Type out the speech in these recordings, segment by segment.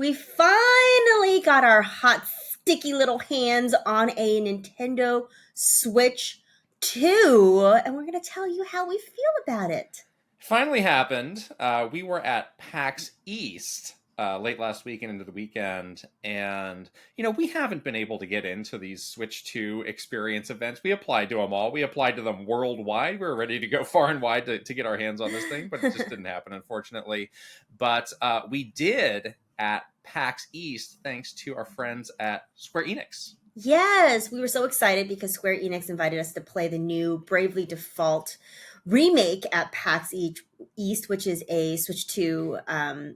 We finally got our hot, sticky little hands on a Nintendo Switch 2, and we're going to tell you how we feel about it. Finally happened. We were at PAX East late last week and into the weekend, and we haven't been able to get into these Switch 2 experience events. We applied to them all. We applied to them worldwide. We were ready to go far and wide to get our hands on this thing, but it just didn't happen, unfortunately. But we did at PAX East, thanks to our friends at Square Enix. Yes, we were so excited because Square Enix invited us to play the new Bravely Default remake at East, which is a Switch 2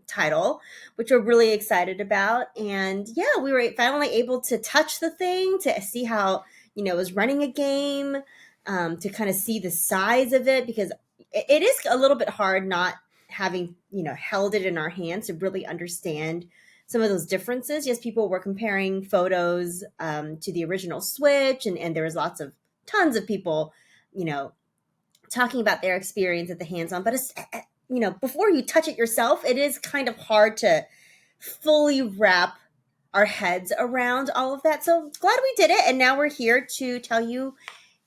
title, which we're really excited about. And yeah, we were finally able to touch the thing, to see how, it was running a game, to kind of see the size of it, because it is a little bit hard not having, held it in our hands to really understand some of those differences. Yes, people were comparing photos to the original Switch, and there was tons of people, talking about their experience at the hands-on. But it's, before you touch it yourself, it is kind of hard to fully wrap our heads around all of that. So glad we did it, and now we're here to tell you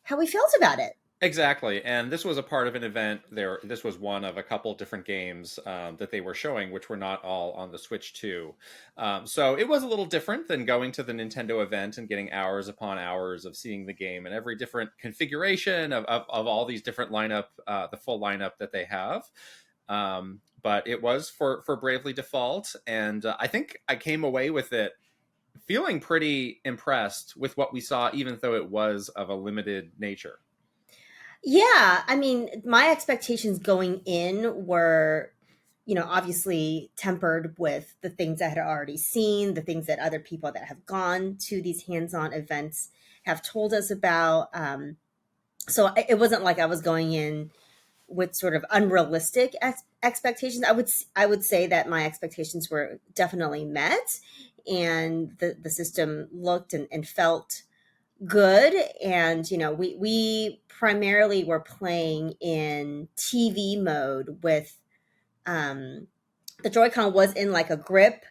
how we felt about it. Exactly, and this was a part of an event. This was one of a couple different games that they were showing, which were not all on the Switch 2. So it was a little different than going to the Nintendo event and getting hours upon hours of seeing the game and every different configuration of all these different lineup, the full lineup that they have. But it was for Bravely Default, and I think I came away with it feeling pretty impressed with what we saw, even though it was of a limited nature. Yeah, I mean, my expectations going in were, obviously tempered with the things I had already seen, the things that other people that have gone to these hands-on events have told us about. So it wasn't like I was going in with sort of unrealistic expectations. I would say that my expectations were definitely met, and the system looked and felt good. And we primarily were playing in TV mode with the Joy-Con was in like a grip,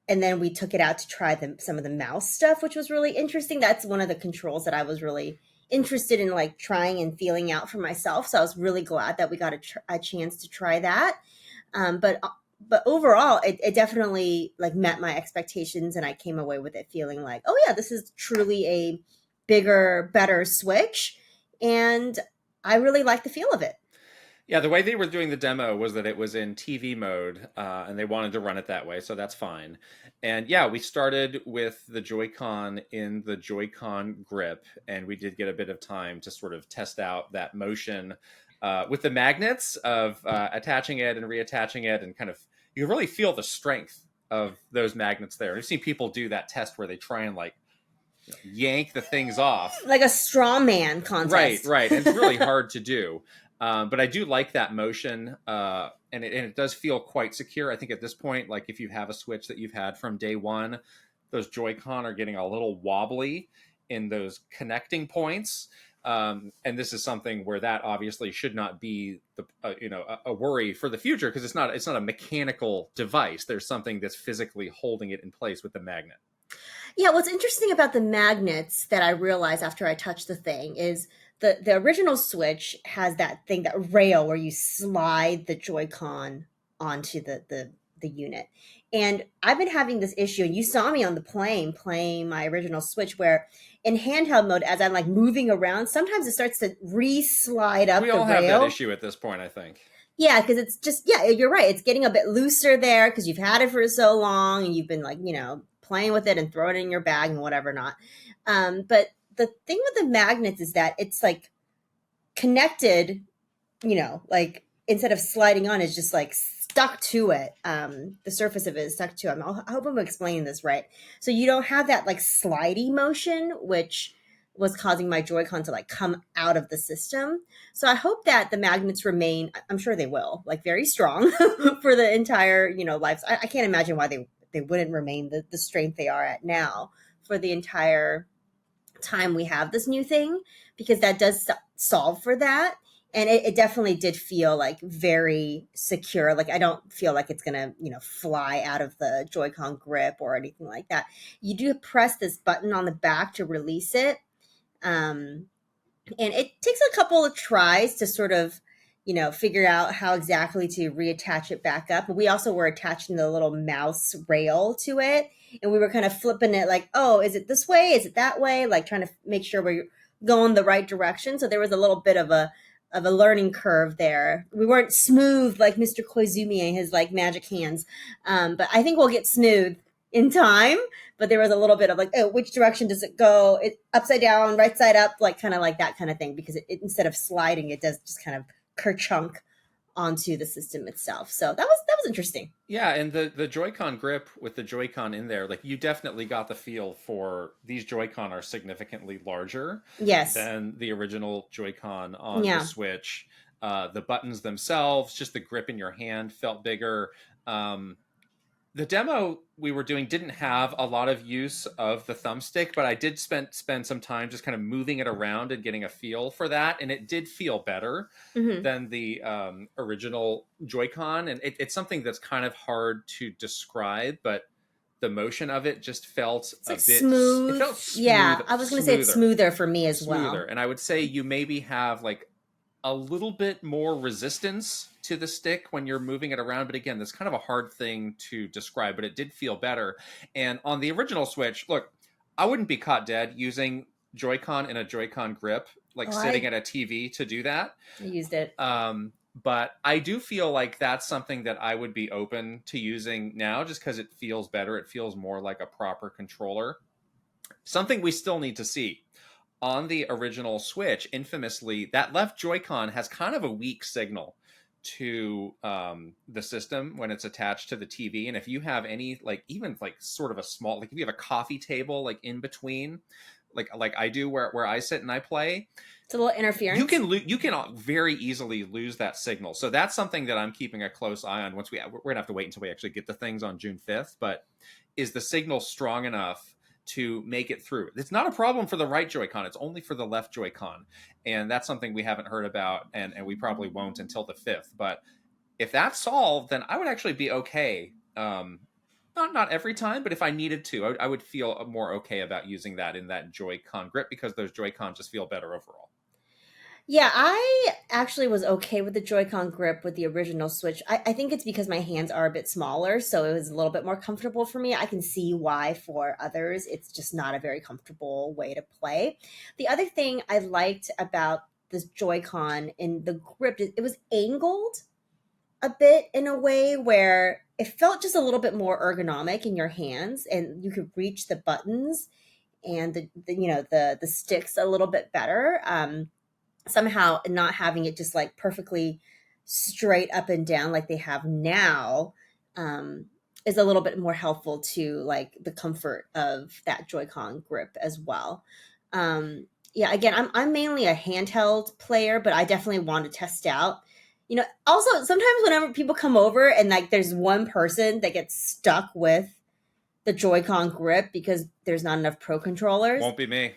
and then we took it out to try some of the mouse stuff, which was really interesting. That's one of the controls that I was really interested in, like trying and feeling out for myself. So I was really glad that we got a chance to try that. But overall, it definitely like met my expectations, and I came away with it feeling like, oh yeah, this is truly a bigger, better Switch, and I really like the feel of it. Yeah, the way they were doing the demo was that it was in TV mode, and they wanted to run it that way, so that's fine. And yeah, we started with the Joy-Con in the Joy-Con grip, and we did get a bit of time to sort of test out that motion with the magnets of attaching it and reattaching it, and kind of you can really feel the strength of those magnets there. I've seen people do that test where they try and like yank the things off, like a straw man right, contest. right, and it's really hard to do. But I do like that motion, and it does feel quite secure. I think at this point, like if you have a Switch that you've had from day one, those Joy-Con are getting a little wobbly in those connecting points. And this is something where that obviously should not be a worry for the future, because it's not a mechanical device. There's something that's physically holding it in place with the magnet. Yeah, what's interesting about the magnets that I realized after I touched the thing is the original Switch has that thing, that rail where you slide the Joy-Con onto the unit. And I've been having this issue, and you saw me on the plane playing my original Switch, where in handheld mode, as I'm like moving around, sometimes it starts to re-slide up We the all have rail. that issue at this point, I think. Yeah, because it's just, yeah, you're right. It's getting a bit looser there because you've had it for so long, and you've been like, playing with it and throwing it in your bag and whatever not. But the thing with the magnets is that it's like connected, like instead of sliding on, it's just like stuck to it. The surface of it is stuck to it. I hope I'm explaining this right. So you don't have that like slidey motion, which was causing my Joy-Con to like come out of the system. So I hope that the magnets remain, I'm sure they will, like very strong for the entire, life. I can't imagine why they wouldn't remain the strength they are at now for the entire time we have this new thing, because that does solve for that. And it definitely did feel like very secure. Like I don't feel like it's gonna, fly out of the Joy-Con grip or anything like that. You do press this button on the back to release it. Um, and it takes a couple of tries to sort of figure out how exactly to reattach it back up. But we also were attaching the little mouse rail to it, and we were kind of flipping it like, oh, is it this way, is it that way, like trying to make sure we're going the right direction. So there was a little bit of a learning curve there. We weren't smooth like Mr. Koizumi and his like magic hands, but I think we'll get smooth in time. But there was a little bit of like, oh, which direction does it go? It upside down, right side up, like kind of like that kind of thing, because instead of sliding, it does just kind of kerchunk onto the system itself. So that was interesting. Yeah, and the Joy-Con grip with the Joy-Con in there, like you definitely got the feel for these Joy-Con are significantly larger Yes. than the original Joy-Con on the Yeah. Switch. The buttons themselves, just the grip in your hand felt bigger. The demo we were doing didn't have a lot of use of the thumbstick, but I did spend some time just kind of moving it around and getting a feel for that, and it did feel better Hmm. than the original Joy-Con, and it's something that's kind of hard to describe, but the motion of it just felt It's a like bit. It smooth. felt Yeah, smooth, I was gonna say it's smoother for me as smoother, well. and I would say you maybe have like a little bit more resistance to the stick when you're moving it around. But again, that's kind of a hard thing to describe, but it did feel better. And on the original Switch, look, I wouldn't be caught dead using Joy-Con in a Joy-Con grip, like Oh, sitting at a TV to do that. I used it. But I do feel like that's something that I would be open to using now just because it feels better. It feels more like a proper controller. Something we still need to see on the original Switch, infamously, that left Joy-Con has kind of a weak signal to the system when it's attached to the TV. And if you have any, like, even like sort of a small, like if you have a coffee table, like in between, like I do where I sit and I play, It's a little interference. you can very easily lose that signal. So that's something that I'm keeping a close eye on. We're gonna have to wait until we actually get the things on June 5th, but is the signal strong enough to make it through? It's not a problem for the right Joy-Con, it's only for the left Joy-Con, and that's something we haven't heard about, and we probably won't until the 5th. But if that's solved, then I would actually be okay. Not every time, but if I needed to, I would feel more okay about using that in that Joy-Con grip, because those Joy-Con just feel better overall. Yeah, I actually was okay with the Joy-Con grip with the original Switch. I think it's because my hands are a bit smaller, so it was a little bit more comfortable for me. I can see why for others it's just not a very comfortable way to play. The other thing I liked about this Joy-Con in the grip, it was angled a bit in a way where it felt just a little bit more ergonomic in your hands, and you could reach the buttons and the sticks a little bit better. Somehow not having it just like perfectly straight up and down like they have now, um, is a little bit more helpful to like the comfort of that Joy-Con grip as well. Yeah, again, I'm mainly a handheld player, but I definitely want to test out. Also sometimes whenever people come over and like there's one person that gets stuck with the Joy-Con grip because there's not enough pro controllers, Won't be me.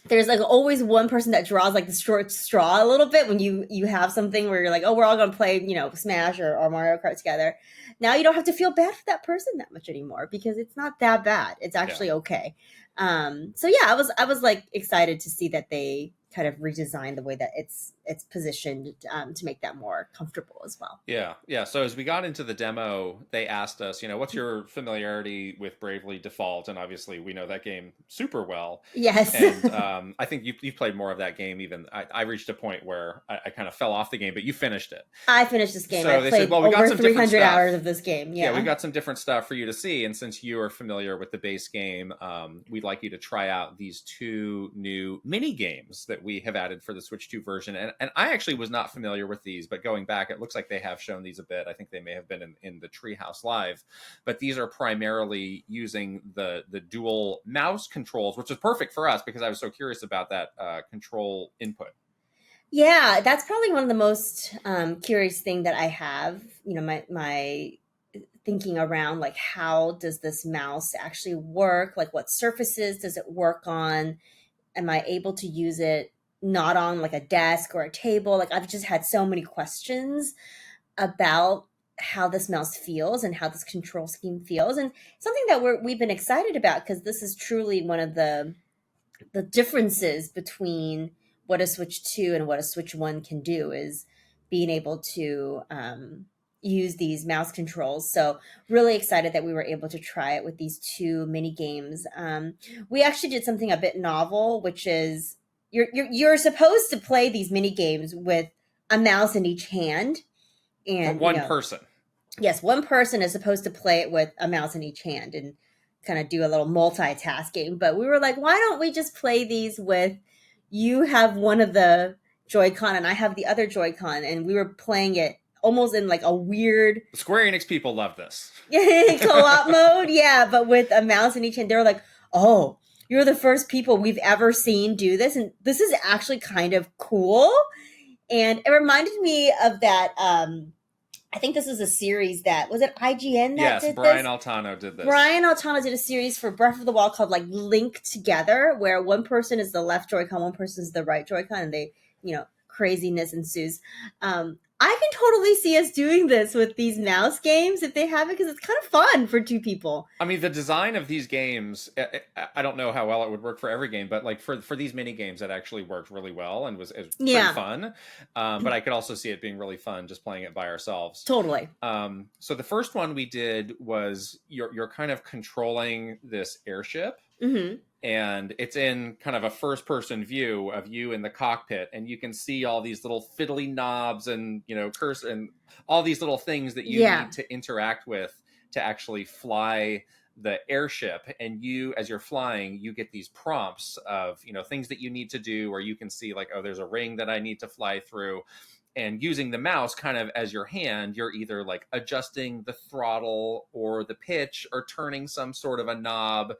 there's like always one person that draws like the short straw a little bit when you have something where you're like, oh, we're all gonna play Smash or Mario Kart together. Now you don't have to feel bad for that person that much anymore because it's not that bad. It's Yeah. actually okay. So yeah, I was like excited to see that they kind of redesigned the way that it's positioned, to make that more comfortable as well. Yeah, yeah. So as we got into the demo, they asked us, what's your familiarity with Bravely Default? And obviously, we know that game super well. Yes. And I think you played more of that game. Even I reached a point where I kind of fell off the game, but you finished it. I finished this game. I So they said, played well, we got over some different 300 stuff. hours of this game. Yeah, we've Yeah. got some different stuff for you to see. And since you are familiar with the base game, we'd like you to try out these two new mini games that we have added for the Switch 2 version. And I actually was not familiar with these, but going back, it looks like they have shown these a bit. I think they may have been in the Treehouse Live, but these are primarily using the dual mouse controls, which is perfect for us because I was so curious about that control input. Yeah, that's probably one of the most curious thing that I have. My thinking around like how does this mouse actually work? Like what surfaces does it work on? Am I able to use it not on like a desk or a table. Like I've just had so many questions about how this mouse feels and how this control scheme feels, and something that we've been excited about because this is truly one of the differences between what a Switch 2 and what a Switch 1 can do is being able to use these mouse controls. So really excited that we were able to try it with these two mini games. We actually did something a bit novel, which is you're supposed to play these mini games with a mouse in each hand, For and one person. yes, one person is supposed to play it with a mouse in each hand and kind of do a little multitasking. But we were like, why don't we just play these with you have one of the Joy-Con and I have the other Joy-Con, and we were playing it almost in like a weird Square Enix people love this. co-op mode. Yeah, but with a mouse in each hand. They were like, oh, you're the first people we've ever seen do this. And this is actually kind of cool. And it reminded me of that I think this is a series that was it IGN that Yes, did Brian this. Altano did this. Brian Altano did a series for Breath of the Wild called like Link Together, where one person is the left Joy-Con, one person is the right Joy-Con, and they, craziness ensues. I can totally see us doing this with these mouse games if they have it, because it's kind of fun for two people. I mean, the design of these games, I don't know how well it would work for every game, but like for these mini games, that actually worked really well and was pretty Yeah, fun. But I could also see it being really fun just playing it by ourselves. totally. So the first one we did was you're kind of controlling this airship, Mm-hmm. and it's in kind of a first person view of you in the cockpit, and you can see all these little fiddly knobs and cursor and all these little things that you Yeah. need to interact with to actually fly the airship. And you, as you're flying, you get these prompts of things that you need to do, or you can see like, oh, there's a ring that I need to fly through. And using the mouse kind of as your hand, you're either like adjusting the throttle or the pitch or turning some sort of a knob.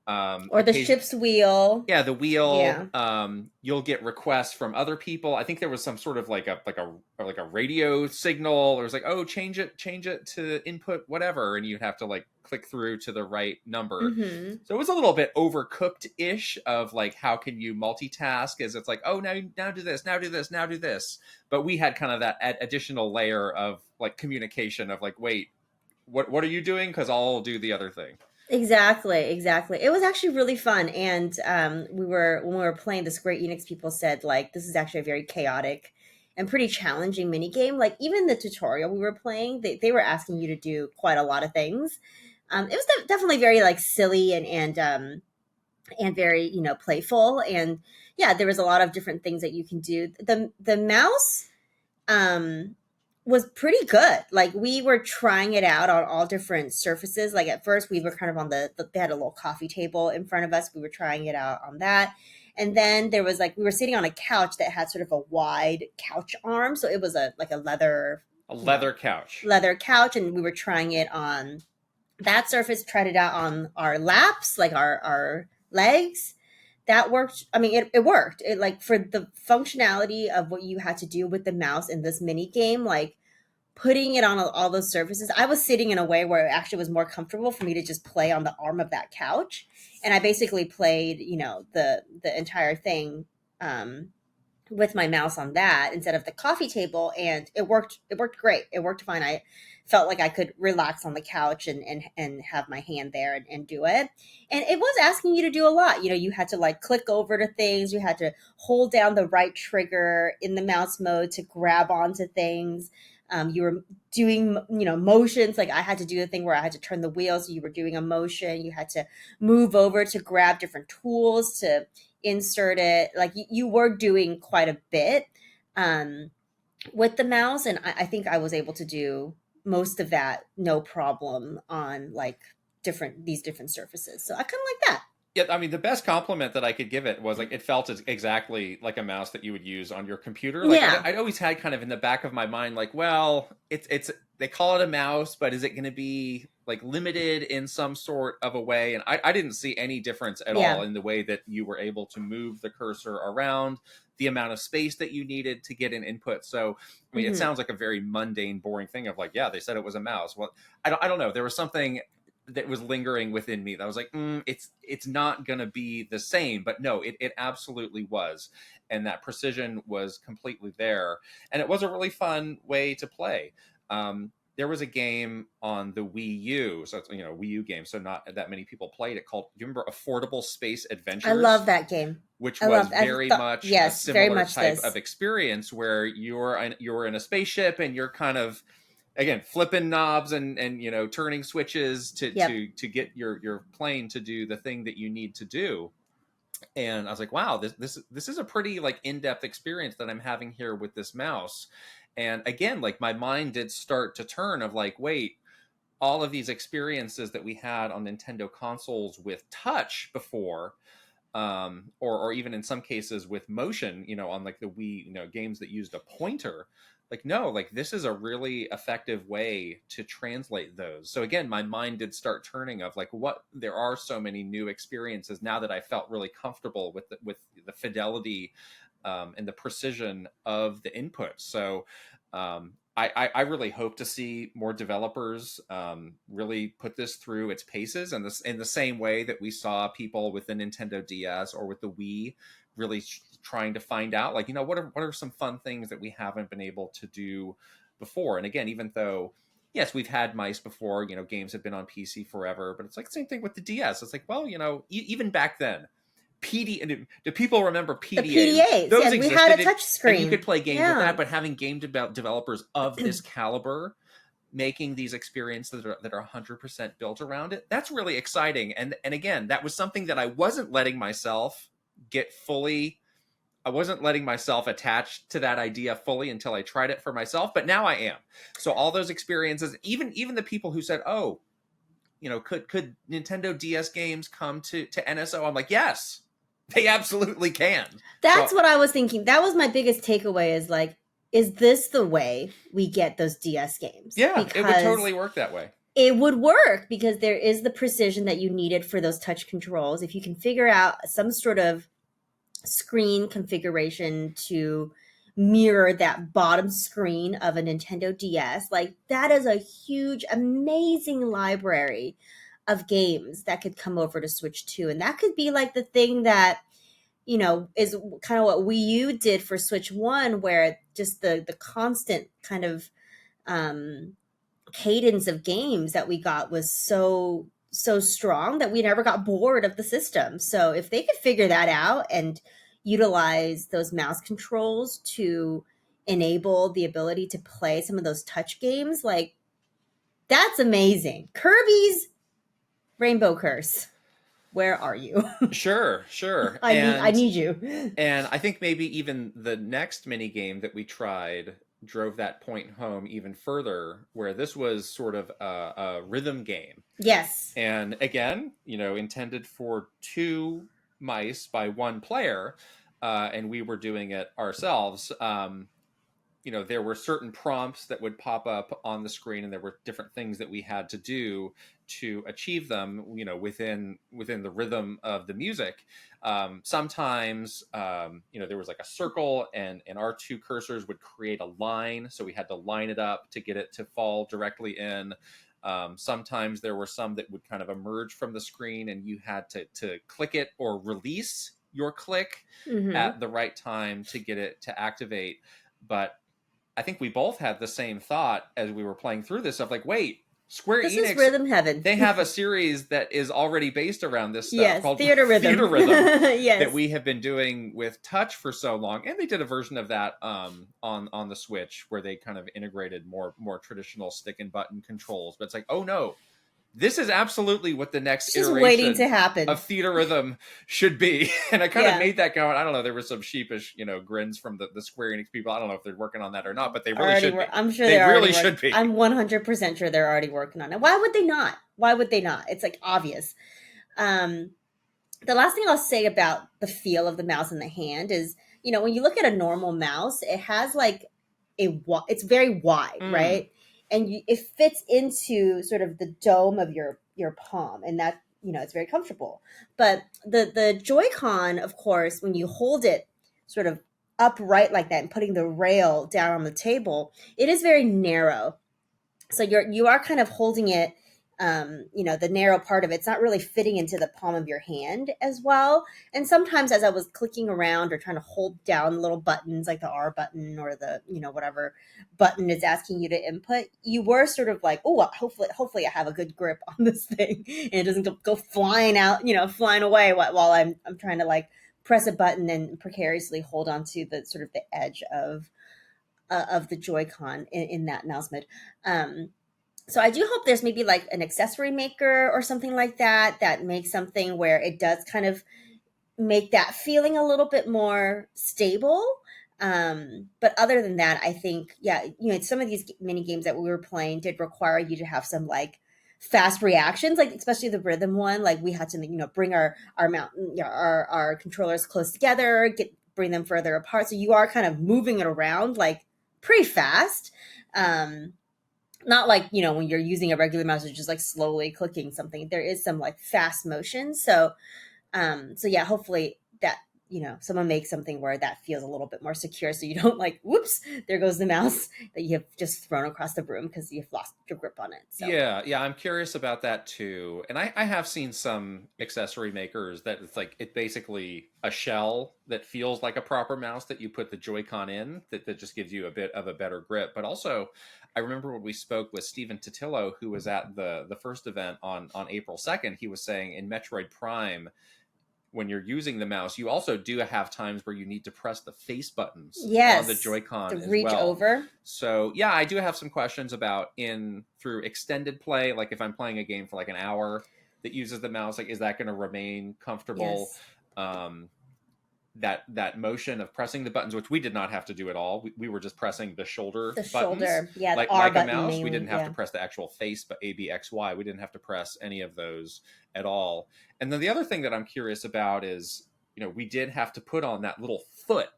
Or the ship's wheel. Yeah, the wheel. Yeah. You'll get requests from other people. I think there was some sort of like a radio signal. Or it was like, oh, change it to input whatever, and you'd have to like click through to the right number. Mm-hmm. So it was a little bit overcooked-ish of like, how can you multitask? As it's like, oh, now do this, now do this, now do this. But we had kind of that additional layer of like communication of like, wait, what are you doing? Because I'll do the other thing. Exactly. It was actually really fun, and when we were playing, the Square Enix people said like this is actually a very chaotic and pretty challenging mini game. Like even the tutorial we were playing, they were asking you to do quite a lot of things. It was definitely very like silly and very playful, and yeah, there was a lot of different things that you can do. The mouse um was pretty good. Like we were trying it out on all different surfaces. Like at first we were kind of on they had a little coffee table in front of us. We were trying it out on that. And then there was like we were sitting on a couch that had sort of a wide couch arm. So it was like a leather couch. Leather couch, and we were trying it on that surface, tried it out on our laps, like our legs. That worked. I mean, it worked. It like for the functionality of what you had to do with the mouse in this mini game, like putting it on all those surfaces. I was sitting in a way where it actually was more comfortable for me to just play on the arm of that couch, and I basically played, the entire thing with my mouse on that instead of the coffee table, and it worked. It worked great. It worked fine. I felt like I could relax on the couch and have my hand there and do it. And it was asking you to do a lot. You had to like click over to things. You had to hold down the right trigger in the mouse mode to grab onto things. You were doing, motions. Like I had to do a thing where I had to turn the wheel. So you were doing a motion. You had to move over to grab different tools to insert it. Like you were doing quite a bit with the mouse. And I think I was able to do most of that no problem on like these different surfaces. So I kind of like that. Yeah, I mean, the best compliment that I could give it was like it felt exactly like a mouse that you would use on your computer. Like Yeah. I'd always had kind of in the back of my mind, like, well, it's they call it a mouse, but is it going to be like limited in some sort of a way? And I didn't see any difference at Yeah. all in the way that you were able to move the cursor around, the amount of space that you needed to get an input. So, I mean, it sounds like a very mundane, boring thing of like, yeah, they said it was a mouse. Well, I don't know. There was something that was lingering within me. That I was like, it's not going to be the same. But no, it absolutely was. And that precision was completely there. And it was a really fun way to play. There was a game on the Wii U, so it's, Wii U game, so not that many people played it, called, do you remember Affordable Space I Adventures? love that game. Which I was love. I very thought much a yes, very similar much type of this. experience where you're in a spaceship and you're kind of, again, flipping knobs and turning switches to Yep. to get your plane to do the thing that you need to do. And I was like, wow, this is a pretty like in-depth experience that I'm having here with this mouse. And again, like my mind did start to turn of like, wait, all of these experiences that we had on Nintendo consoles with touch before, or even in some cases with motion, on like the Wii, games that used a pointer. Like, no, like this is a really effective way to translate those. So again, my mind did start turning of like, what, there are so many new experiences now that I felt really comfortable with the fidelity, and the precision of the input. So I really hope to see more developers really put this through its paces, and this in the same way that we saw people with the Nintendo DS or with the Wii really trying to find out, like, what are some fun things that we haven't been able to do before. And again, even though yes, we've had mice before, games have been on PC forever, but it's like the same thing with the DS. It's like, well, even back then, do people remember The PDAs? PDAs. Those Yes, we had a existed, touch and you could screen. play games with that. Yeah. But having game developers of this caliber making these experiences that are 100% built around it, that's really exciting. And again, that was something that I wasn't letting myself get fully. I wasn't letting myself attach to that idea fully until I tried it for myself, but now I am. So all those experiences, even the people who said, "Oh, could Nintendo DS games come to NSO?" I'm like, yes, they absolutely can. So That's what I was thinking. That was my biggest takeaway is like, is this the way we get those DS games? yeah, it would Because totally work that way. it would work because there is the precision that you needed for those touch controls. If you can figure out some sort of screen configuration to mirror that bottom screen of a Nintendo DS, like that is a huge, amazing library of games that could come over to Switch 2. And that could be like the thing that, is kind of what Wii U did for Switch 1, where just the constant kind of um, cadence of games that we got was so strong that we never got bored of the system. So if they could figure that out and utilize those mouse controls to enable the ability to play some of those touch games, like that's amazing. Kirby's Rainbow Curse. Where are you? Sure. I And need you. and I think maybe even the next mini game that we tried drove that point home even further, where this was sort of a rhythm game. Yes. And again, intended for two mice by one player, and we were doing it ourselves. There were certain prompts that would pop up on the screen, and there were different things that we had to do to achieve them, within the rhythm of the music. Sometimes, there was like a circle, and our two cursors would create a line, so we had to line it up to get it to fall directly in. Sometimes there were some that would kind of emerge from the screen, and you had to click it or release your click Mm-hmm. at the right time to get it to activate. But I think we both had the same thought as we were playing through this of like, wait, Square This is Enix, rhythm heaven. they have a series that is already based around this stuff Yes, called theater rhythm. Theater Rhythm that Yes. we have been doing with touch for so long. And they did a version of that on the Switch where they kind of integrated more traditional stick and button controls. But it's like, oh no, this is absolutely what the next It's just waiting to iteration happen. of Theater Rhythm should be. And I kind of Yeah. made that going. I don't know. There were some sheepish, grins from the Square Enix people. I don't know if they're working on that or not, but they really Already should be. I'm sure They they're already really should be. I'm 100% sure they're already working on it. Why would they not? Why would they not? It's like obvious. Um, the last thing I'll say about the feel of the mouse in the hand is, when you look at a normal mouse, it has like it's very wide, Mm. right? And it fits into sort of the dome of your palm, and that it's very comfortable. But the Joy-Con, of course, when you hold it sort of upright like that and putting the rail down on the table, it is very narrow. So you are kind of holding it The narrow part of it's not really fitting into the palm of your hand as well. And sometimes as I was clicking around or trying to hold down little buttons like the R button or the, whatever button is asking you to input, you were sort of like, oh, well, hopefully I have a good grip on this thing and it doesn't go flying out, flying away while I'm trying to like press a button and precariously hold on to the sort of the edge of the Joy-Con in that mouse mode. So I do hope there's maybe like an accessory maker or something like that makes something where it does kind of make that feeling a little bit more stable. But other than that, I think, yeah, some of these mini games that we were playing did require you to have some like fast reactions, like especially the rhythm one. Like we had to, bring our mountain, our controllers close together, bring them further apart. So you are kind of moving it around like pretty fast. Not like when you're using a regular mouse, it's just like slowly clicking something. There is some like fast motion. So yeah, hopefully that someone makes something where that feels a little bit more secure, so you don't like, whoops, there goes the mouse that you have just thrown across the room because you've lost your grip on it. So Yeah, I'm curious about that too. And I have seen some accessory makers that it's basically a shell that feels like a proper mouse that you put the Joy-Con in, that just gives you a bit of a better grip. But also, I remember when we spoke with Stephen Totillo, who was at the first event on April 2nd, he was saying in Metroid Prime, when you're using the mouse, you also do have times where you need to press the face buttons on the yes, Joy-Con to as reach well. over. So yeah, I do have some questions about through extended play, like if I'm playing a game for like an hour that uses the mouse, like is that going to remain comfortable? Yes, Um, that motion of pressing the buttons, which we did not have to do at all. We were just pressing the shoulder the buttons, shoulder, yeah, the R like a button mouse. We mainly, didn't have to yeah. press the actual face, but A, B, X, Y. We didn't have to press any of those at all. And then the other thing that I'm curious about is, we did have to put on that little foot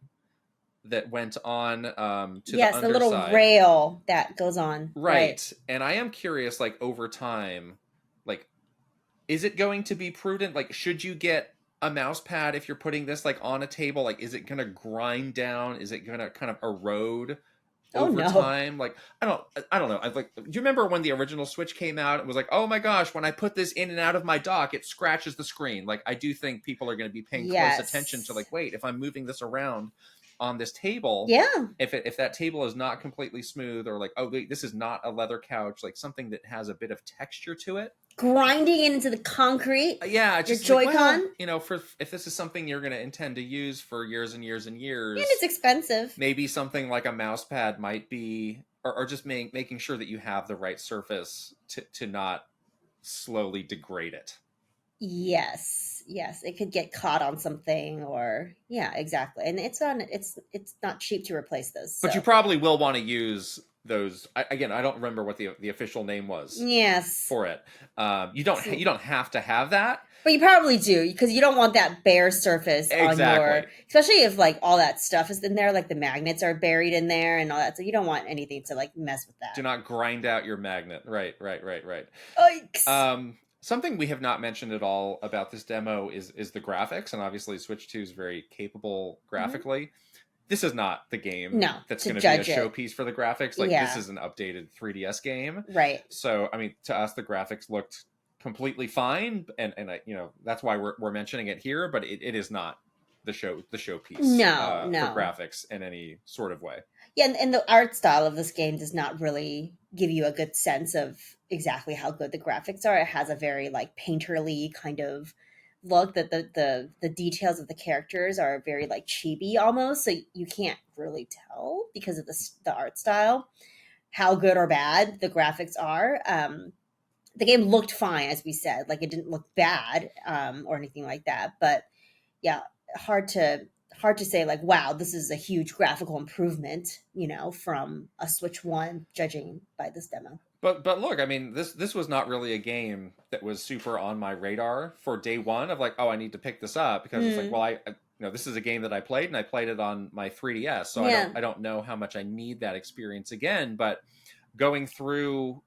that went on to the Yes, the little underside. rail that goes on, right. Right. And I am curious, like over time, like is it going to be prudent? Like, should you get a mouse pad if you're putting this like on a table? Like, is it going to grind down? Is it going to kind of erode Oh over no. time? Like, I don't know. I like. Do you remember when the original Switch came out? It was like, oh my gosh, when I put this in and out of my dock, it scratches the screen. Like, I do think people are going to be paying close attention to Yes. like, wait, if I'm moving this around on this table, Yeah. if that table is not completely smooth, or like, oh wait, this is not a leather couch, like something that has a bit of texture to it. Grinding it into the concrete. Yeah, Your just like, Joy-Con. well, for if this is something you're going to intend to use for years and years and And it's years, expensive. maybe something like a mouse pad might be, or just making sure that you have the right surface to not slowly degrade it. Yes, yes, it could get caught on something, or yeah, exactly. And it's not cheap to replace those. But you So probably will want to use those. Again, I don't remember what the official name was yes, for it. so, You don't have to have that. but you probably do because you don't want that bare surface on Exactly. especially if like all that stuff is in there, like the magnets are buried in there and all that. So you don't want anything to like mess with Do that. not grind out your magnet. Right. Yikes. Something we have not mentioned at all about this demo is the graphics, and obviously Switch 2 is very capable Mhm. graphically. This is not the game No, that's to going to be a judge it. showpiece for the graphics. Like this Yeah, is an updated 3DS game. right. So I mean, to us, the graphics looked completely fine, and that's why we're mentioning it here. But it is not the showpiece No, for no. graphics in any sort of way. Yeah, and the art style of this game does not really give you a good sense of exactly how good the graphics are. It has a very like painterly kind of look that the details of the characters are very like chibi almost, so you can't really tell because of the art style how good or bad the graphics are. The game looked fine, as we said, like it didn't look bad or anything like that, but yeah, hard to hard to say like, wow, this is a huge graphical improvement, from a Switch One, judging by this demo. But look, I mean, this was not really a game that was super on my radar for day one of like, oh, I need to pick this up, because it's like, Mm, well, this is a game that I played, and I played it on my 3DS, so yeah. I don't know how much I need that experience again. But going through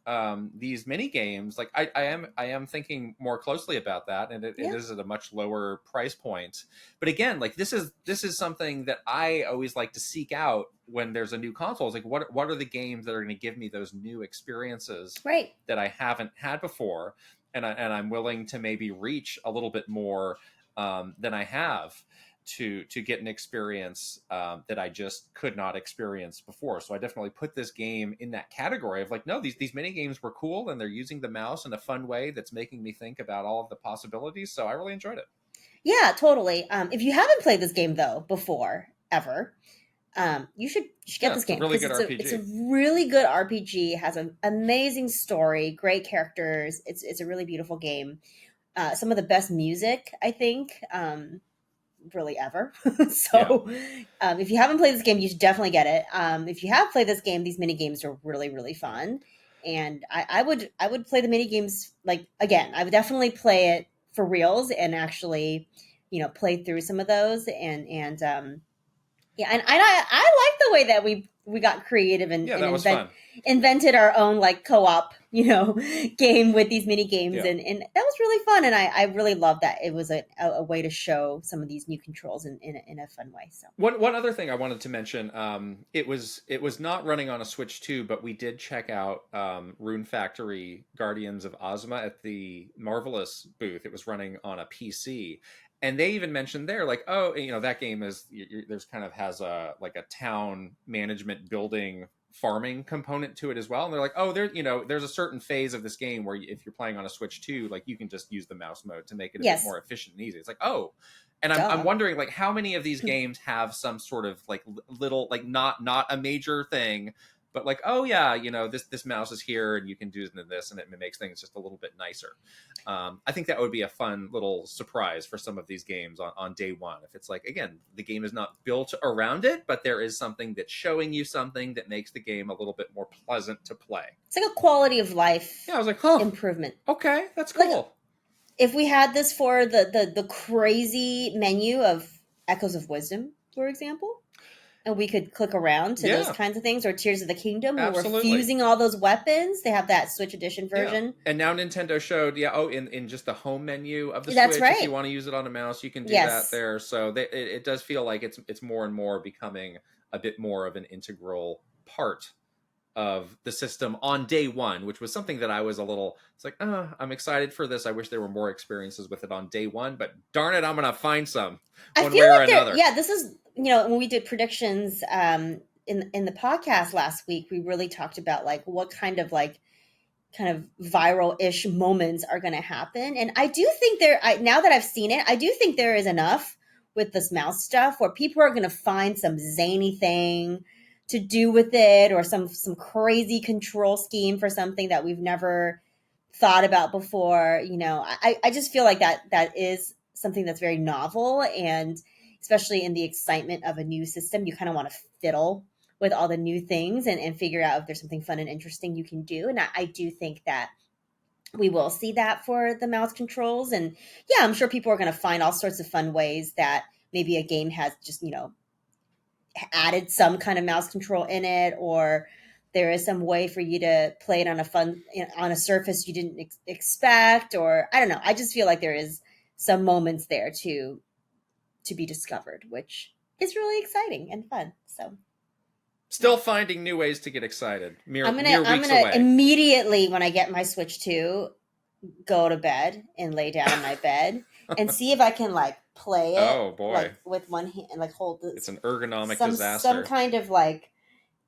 these mini games, like I am thinking more closely about that, and it Yeah. is at a much lower price point. But again, like this is something that I always like to seek out when there's a new console. It's like what are the games that are going to give me those new experiences Right. that I haven't had before, and I'm willing to maybe reach a little bit more than I have to get an experience that I just could not experience before. So I definitely put this game in that category of like, no, these mini games were cool and they're using the mouse in a fun way that's making me think about all of the possibilities. So I really enjoyed it. Yeah, totally. If you haven't played this game though before ever, you should get Yeah, this it's a game really because good it's a RPG. really good RPG. It has an amazing story, great characters. It's a really beautiful game. Some of the best music I think really ever. Yeah. So if you haven't played this game, you should definitely get it. If you have played this game, these mini games are really fun, and I would play the mini games like again. I would definitely play it for reals and actually, play through some of those and yeah, and I like the way that we got creative and, Yeah, and that was fun. invented our own like co-op, game with these mini games, Yeah. and that was really fun. And I really love that it was a way to show some of these new controls in a fun way. So One other thing I wanted to mention, it was not running on a Switch 2, but we did check out Rune Factory Guardians of Ozma at the Marvelous booth. It was running on a PC, and they even mentioned there, like, oh, that game is there's kind of has a like a town management building farming component to it as well. And they're like, oh, there's a certain phase of this game where if you're playing on a Switch 2, like you can just use the mouse mode to make it a bit yes, more efficient and easy. It's like, oh, and I'm duh. wondering like how many of these games have some sort of like little like not a major thing, but like, oh yeah, this mouse is here and you can do this, and it makes things just a little bit nicer. I think that would be a fun little surprise for some of these games on day one. If it's like, again, the game is not built around it, but there is something that's showing you something that makes the game a little bit more pleasant to play. It's like a quality of Yeah, I life was like, huh, improvement. okay, that's Like cool. if we had this for the crazy menu of Echoes of Wisdom, for example, and we could click around to those Yeah, kinds of things, or Tears of the Kingdom, where we're absolutely. fusing all those weapons. They have that Switch Edition Yeah. version. And now Nintendo showed, yeah, oh, in just the home menu of the That's Switch, if you right. want to use it on a mouse, you can do that Yes. there. So it does feel like it's more and more becoming a bit more of an integral part of the system on day one, which was something that I was a little, it's like, I'm excited for this. I wish there were more experiences with it on day one, but darn it, I'm going to find some I one feel way or like another. yeah, this is, when we did predictions in the podcast last week, we really talked about like what kind of viral-ish moments are going to happen. And I do think now that I've seen it, I do think there is enough with this mouse stuff where people are going to find some zany thing to do with it, or some crazy control scheme for something that we've never thought about before. I just feel like that is something that's very novel, and especially in the excitement of a new system, you kind of want to fiddle with all the new things and figure out if there's something fun and interesting you can do. And I do think that we will see that for the mouse controls. And yeah, I'm sure people are going to find all sorts of fun ways that maybe a game has just, added some kind of mouse control in it, or there is some way for you to play it on a surface you didn't expect, or I don't know. I just feel like there is some moments there to be discovered, which is really exciting and fun. So Still finding new ways to get excited. I'm Mere gonna mere I'm weeks gonna away. immediately when I get my Switch 2, go to bed and lay down in my bed and see if I can like play it Oh like boy, with one hand and like hold it's this an ergonomic some disaster. kind of like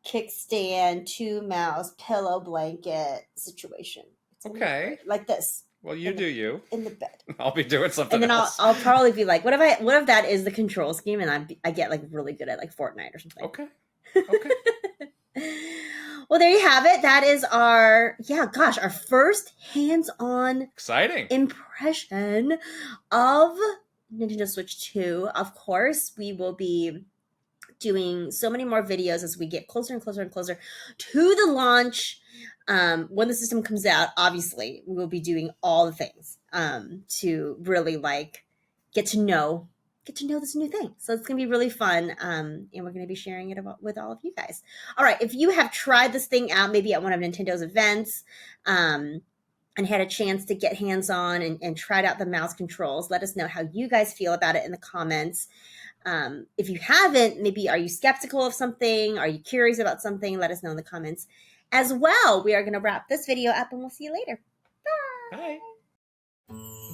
kickstand, two mouse, pillow blanket situation. It's gonna be Okay, great. Like this well, you in do the you. in the bed. I'll be doing And something then I'll else. I'll probably be like, what if that is the control scheme and I get like really good at like Fortnite or something. Okay. Okay. Well, there you have it. That is our first hands-on Exciting. impression of Nintendo Switch 2. Of course, we will be doing so many more videos as we get closer and closer and closer to the launch. When the system comes out, obviously, we will be doing all the things to really like get to know get to know this new thing. So it's going to be really fun. And we're going to be sharing it with all of you guys. All right. If you have tried this thing out, maybe at one of Nintendo's events, and had a chance to get hands on and tried out the mouse controls, let us know how you guys feel about it in the comments. If you haven't, maybe are you skeptical of something? Are you curious about something? Let us know in the comments as well. We are going to wrap this video up and we'll see you later. Bye. Bye.